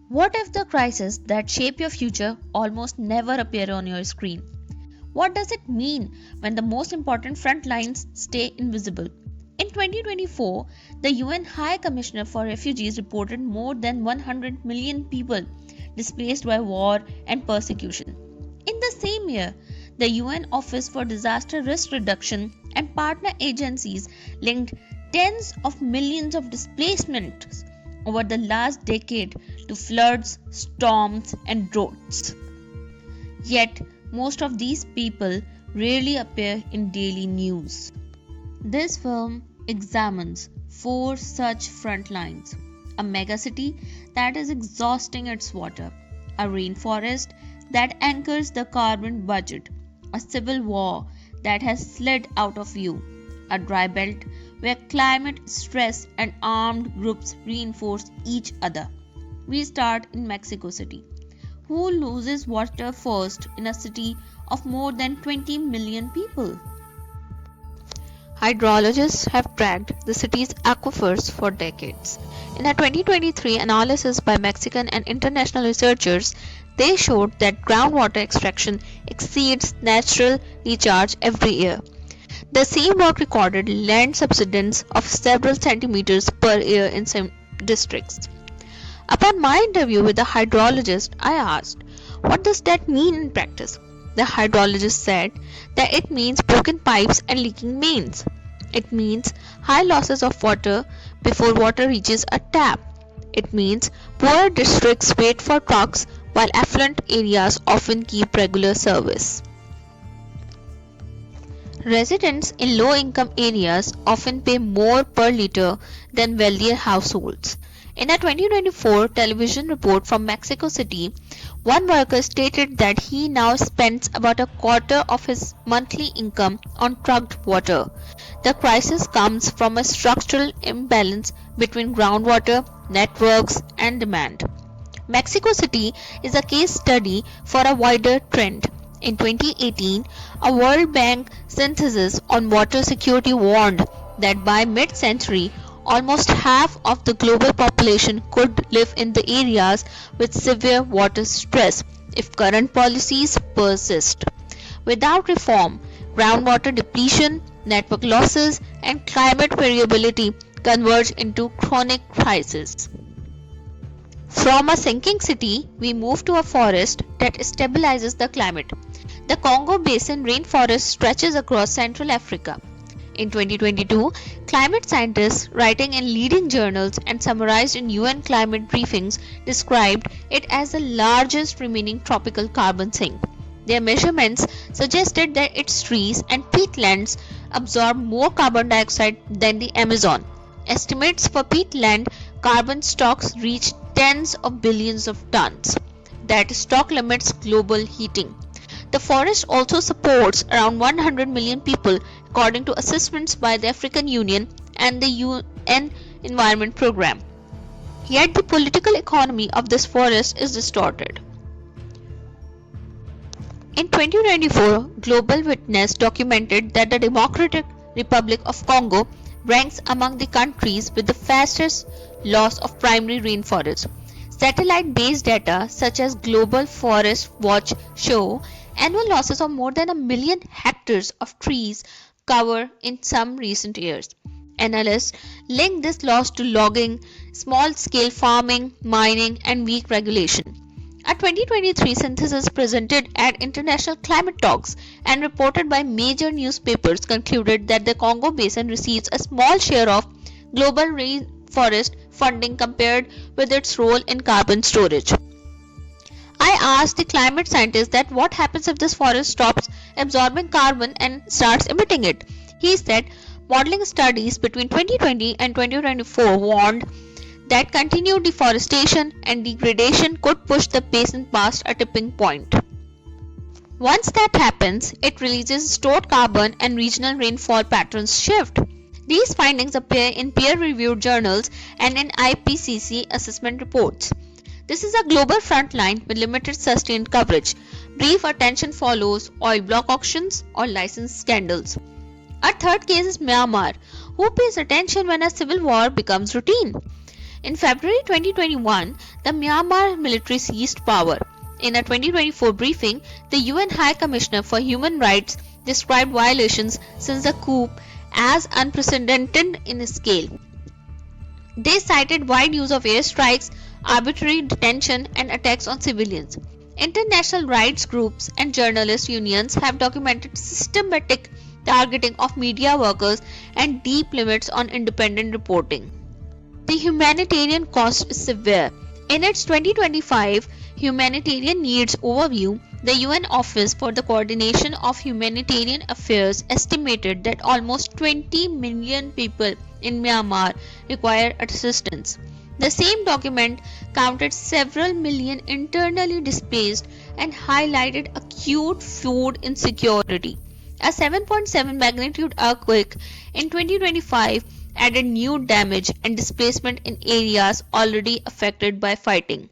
What if the crises that shape your future almost never appear on your screen? What does it mean when the most important front lines stay invisible? In 2024, the UN High Commissioner for Refugees reported more than 100 million people displaced by war and persecution. In the same year, the UN Office for Disaster Risk Reduction and partner agencies linked tens of millions of displacements over the last decade to floods, storms, and droughts. Yet, most of these people rarely appear in daily news. This film examines four such front lines: a megacity that is exhausting its water, a rainforest that anchors the carbon budget, a civil war that has slid out of view, a dry belt where climate stress and armed groups reinforce each other. We start in Mexico City. Who loses water first in a city of more than 20 million people? Hydrologists have tracked the city's aquifers for decades. In a 2023 analysis by Mexican and international researchers, they showed that groundwater extraction exceeds natural recharge every year. The same work recorded land subsidence of several centimeters per year in some districts. Upon my interview with the hydrologist, I asked, "What does that mean in practice?" The hydrologist said that it means broken pipes and leaking mains. It means high losses of water before water reaches a tap. It means poor districts wait for trucks while affluent areas often keep regular service. Residents in low-income areas often pay more per litre than wealthier households. In a 2024 television report from Mexico City, one worker stated that he now spends about a quarter of his monthly income on trucked water. The crisis comes from a structural imbalance between groundwater, networks, and demand. Mexico City is a case study for a wider trend. In 2018, a World Bank synthesis on water security warned that by mid-century, almost half of the global population could live in the areas with severe water stress if current policies persist. Without reform, groundwater depletion, network losses, and climate variability converge into chronic crises. From a sinking city, we move to a forest that stabilizes the climate. The Congo Basin rainforest stretches across Central Africa. In 2022, climate scientists writing in leading journals and summarized in UN climate briefings described it as the largest remaining tropical carbon sink. Their measurements suggested that its trees and peatlands absorb more carbon dioxide than the Amazon. Estimates for peatland carbon stocks reach tens of billions of tons. That stock limits global heating. The forest also supports around 100 million people, according to assessments by the African Union and the UN Environment Programme. Yet the political economy of this forest is distorted. In 2024, Global Witness documented that the Democratic Republic of Congo ranks among the countries with the fastest loss of primary rainforests. Satellite-based data such as Global Forest Watch show annual losses of more than 1 million hectares of trees cover in some recent years. Analysts link this loss to logging, small-scale farming, mining, and weak regulation. A 2023 synthesis presented at international climate talks and reported by major newspapers concluded that the Congo Basin receives a small share of global rainforest funding compared with its role in carbon storage. I asked the climate scientist that what happens if this forest stops absorbing carbon and starts emitting it. He said modeling studies between 2020 and 2024 warned that continued deforestation and degradation could push the basin past a tipping point. Once that happens, it releases stored carbon and regional rainfall patterns shift. These findings appear in peer-reviewed journals and in IPCC assessment reports. This is a global frontline with limited sustained coverage. Brief attention follows oil block auctions or license scandals. A third case is Myanmar, who pays attention when a civil war becomes routine. In February 2021, the Myanmar military seized power. In a 2024 briefing, the UN High Commissioner for Human Rights described violations since the coup as unprecedented in scale. They cited wide use of airstrikes, arbitrary detention, and attacks on civilians. International rights groups and journalist unions have documented systematic targeting of media workers and deep limits on independent reporting. The humanitarian cost is severe. In its 2025 Humanitarian Needs Overview, the UN Office for the Coordination of Humanitarian Affairs estimated that almost 20 million people in Myanmar require assistance. The same document counted several million internally displaced and highlighted acute food insecurity. A 7.7 magnitude earthquake in 2025 added new damage and displacement in areas already affected by fighting.